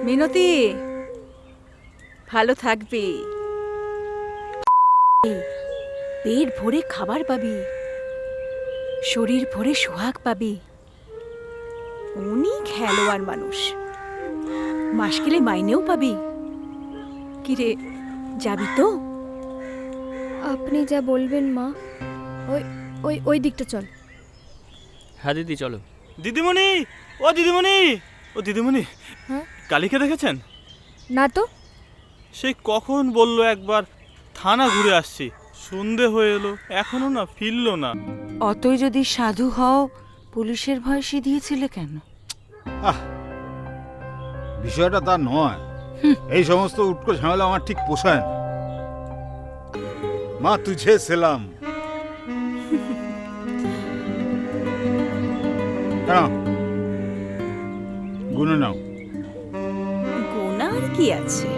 মিনতি, ভালো থাকবি, পেট ভরে খাবার পাবি, শরীর ভরে সোহাগ পাবি। উনি খেলোয়াড় মানুষ, মাস গেলে মাইনেও পাবি। কিরে, যাবি তো? আপনি যা বলবেন মা। ওই ওই ওই দিকটা চল। হ্যাঁ দিদি চলো। দিদিমণি, ও দিদিমণি, ও দিদিমণি, হ্যাঁ? কালীকে দেখেছেন? না তো। সেই কখন বললো একবার থানা ঘুরে আসছি, সন্ধে হয়ে এলো, এখনো না ফিরলো না। অতই যদি সাধু হও, পুলিশের ভয় সিধিয়েছিলে কেন? বিষয়টা তা নয়। এই সমস্ত উটকো ঝামেলা আমার ঠিক পোষায় না। মা তুঝে সেলাম। গুনে নাও। গোনার কি আছে?